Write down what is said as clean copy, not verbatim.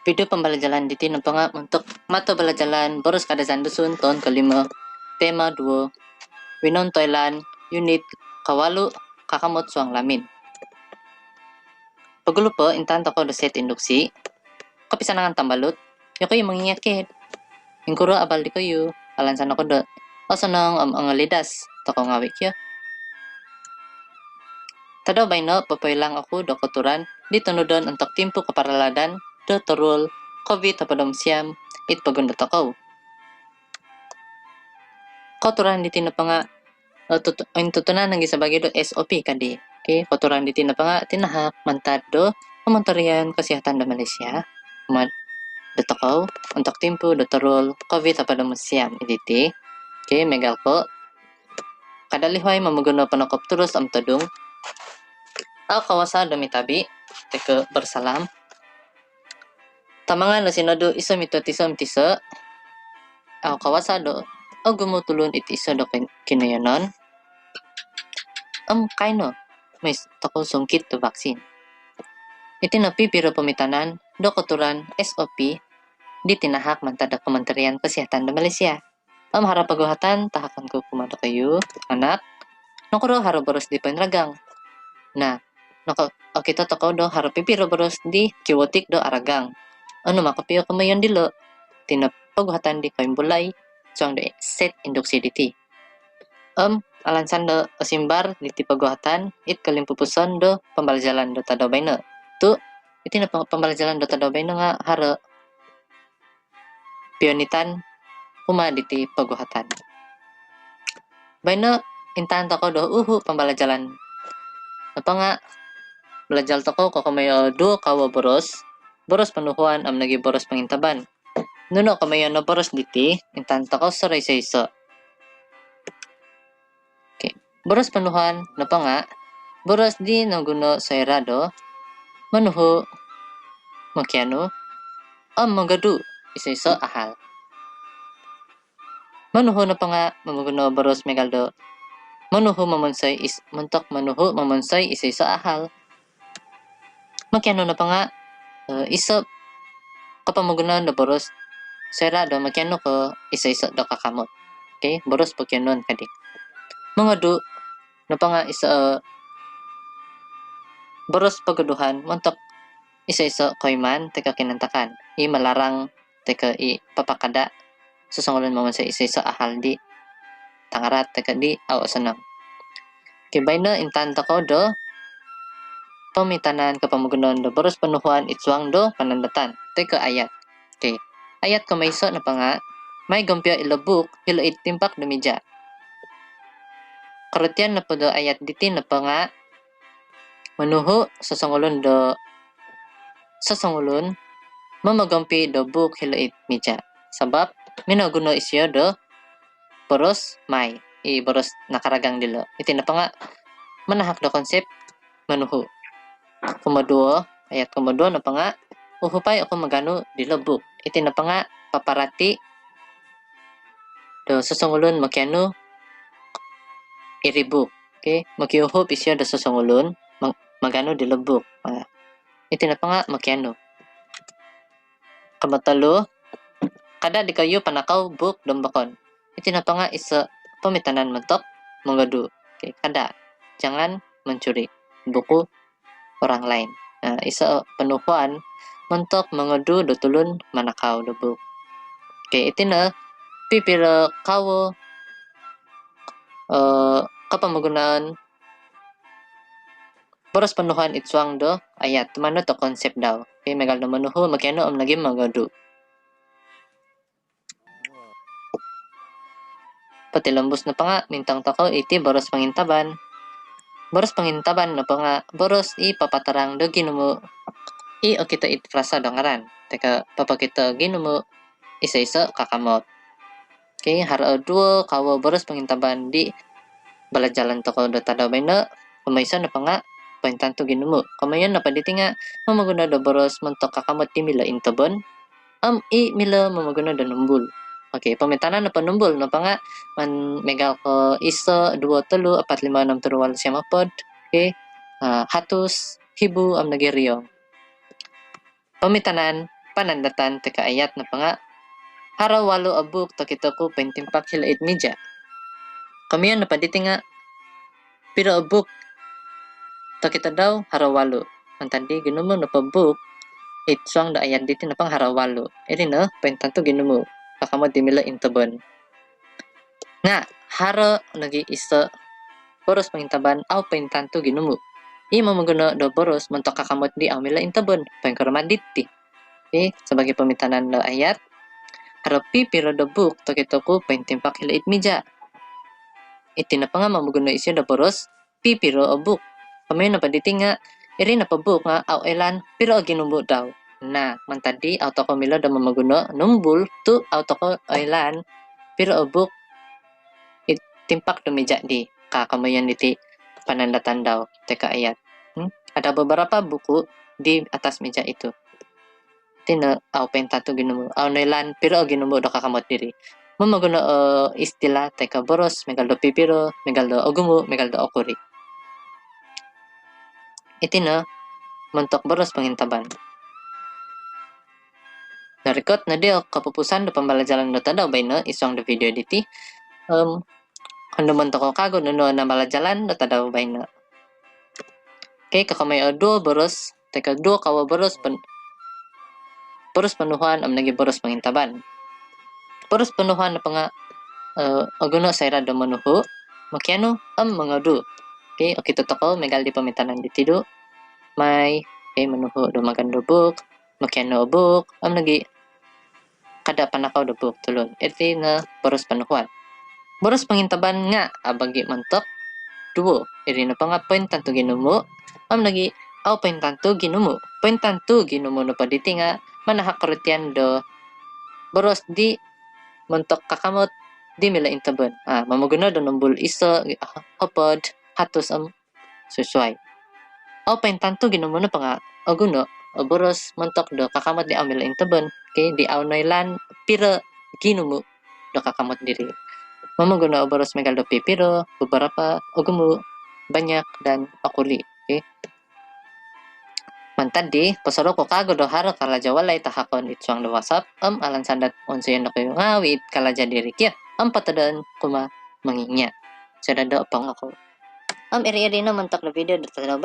Video pembelajaran di tinang panga untuk mata belajaran boros kada dusun tahun kelima tema 2 Winon Toilan unit kawalu kakamot suang lamin. Pagulupo intan toko doset induksi kapisanangan tambalut yoko yung mangiyakit ingkuro abal di kayo alan sana ko do osanang ang lidas toko ngawik yo. Tadaw bay no papailang ako do koturan di tunudon untuk timpu keparaladan do turul COVID tapadom siam it pagunda takaw. Koturan di tinapanga tutunan nang sebagai do SOP kadi. Okay, koturan di tinapanga tinahak mantad do Kementerian Kesehatan di Malaysia. Do takaw untuk timpu do turul COVID tapadom siam iditi. Okay, megal ko kadalihway mamaguno panokop terus am tadung. Aw kawasa domitabi teke bersalam. Tamangan na sinado iso mito tiso mtiso. Aw kawasa do o gumutulon it iso do kinayonon. Kaino may takol sungkit to vaksin. Iti napipiro pamitanan do koturan SOP di tinahak mantada Kementerian Kesehatan di Malaysia. Harap paguhatan tahakan ko kumado kayo anak. Nokuro haro boros di panragang. Nah, kita toko do harap pipiro boros di kiwotik do aragang. Ano makapiyo kamayon dilo. Tinapaguhatan di kaimbulay suang do set induksi diti. Alansan do asimbar di paguhatan it kalimpupuson do pembalajaran do tadaw bayna. Tu iti na pembalajaran do tadaw bayna nga haro pionitan uma diti paguhatan. Bayna intan toko do pembalajaran. Apa nga belajar toko kamayo do kawa boros panuhuan am nagi boros pangintaban. Nuno kamayo no boros diti intan toko saray sa iso. Boros panuhan na pa nga, boros di naguno sa irado, manuho, makiano, magadu, isa-iso ahal. Manuho na pa nga, mamaguno boros megaldo, manuho mamunsay, muntok manuho mamunsay, isa-iso ahal. Makiano na pa nga, iso, kapamaguno na boros, sa irado, makiano ko, isa-iso do kakamot. Okay, boros pagyanon kadi. Mga do, na pa nga isa boros pagaduhan montok isa-isa koyman teka kinantakan malarang teka papakada susungulon mo sa isa-isa ahal di tangarat teka di aw sanang kibay na intanta ko do pamitanan kapamagunon do boros panuhuan itsuang do panandatan teka ayat okay ayat kumayso na pa nga may gumpyo ilabuk hilo itimpak dumidya karutian na po do ayat diti na pa nga manuho sa sangulon mamagampi do buk hiloit meja sabab minaguno isyo do boros may boros nakaragang dilo iti na pa nga manahak do konsep manuho kumaduo ayat kumaduo na pa nga uhupay ako magano dilo buk iti na pa nga paparati do susungulon makiano iribuk. Okay? Makiuhop isya da susungulon, magano dilabok. Iti na pa nga, makiano. Kamatalo, kada di kayo panakaw buk dombakon. Iti na pa nga isa pamitanan mentok, mangadu. Okay? Kada, jangan mencuri buku orang lain. Isa penuhuan mentok mangadu do tulun manakaw do buk. Okay, iti na pipira kawo kapamagunaan boros panuhan itsuang do ayat mano to konsep daw okay megal do manuho makiano am naging magadu pati lambos na pa nga mintang takaw iti boros pangintaban na pa nga boros papatarang do ginumo o kita itfrasa do ngaran teka papakita ginumo isa-isa kakamot okay haro duo kawo boros pangintaban di balajalan toko do tadaw bayna kumaysa na pa nga paintanto ginumo kamayon na paditi nga mamaguna do boros mentok kakamot di mila intabon mila mamaguna do numbul okay pamitanan na panumbul na pa nga man megal ko isa duo telu apat lima enam turuh walo siyam apod okay hatus hibu am nagiriyo pamitanan panandatan teka ayat na panga harawalo abuk takitaku pentimpak hilait meja. Kami na paditi nga pira abuk takita daw harawalo. Antandi ginumo na pabuk itswang da ayat diti na pang harawalo. Iri na pentanto ginumo kakamot dimila intaban. Nga haro nagi isa boros pangintaban aw pentanto ginumo. Ima maguna do boros mentok kakamot di aw mila intaban pengkaramaditi. Sebagai pemitanan do ayat harapi pira do buk takitaku pentimpak hilait meja. Iti na pa nga mamaguna isya da boros pipiro o buk. Kami na paditi nga iri na pabuk nga aw elan pero ginumo daw. Na mantadi aw toko mila da mamaguno numbul tu aw toko elan pero o buk timpak do meja di kakamayan iti panandatan daw teka ayat. Ada beberapa buku di atas meja itu. Tina aw pentato ginumo aw nelan pero ginumo do kakamot diri. Mamaguna istilah teka boros megaldo pipiro megaldo ogumo megaldo okuri. Itina mentok boros pangintaban. Narikot na dia kapupusan do pembalajaran do tadaw bay no isong do video diti. Hando mentok kago no na balajalan do tadaw bay no. Okay, kakamay do boros teka do kawa boros boros panuhan am nagi boros pangintaban. Boros panuhan na pa nga aguno sa irado manuho makiano am mga do. Okay, totoko megal di pamitanan ditido may manuho do magando buk makiano buk am nagi kada panakaw do buk tulon. Iti na boros panuhan. Boros pangintaban nga abagi mantok duo. Iri na pa nga pentanto ginumo am nagi aw pentanto ginumo. Pentanto ginumo no paditi nga manahakarotian do boros di mentok kakamot di mila intaban. Mamaguna do nombol isa hapod hatos am susuay. Aw pentanto ginumo no pa nga aguno boros mentok do kakamot di amila intaban. Okay, di aw noilan pira ginumo do kakamot diri. Mamaguna boros megal do pipiro beberapa ogumo banyak dan akuli. Okay. Mantadi, pasaro ko kago do haro kalaja walay tahakon itsuang do WhatsApp alan sandat onsayan na kayo ngawit kalaja diri kya patadaan kuma manginya. Sada do pang ako. Iri-iri na mantak na video do tadaw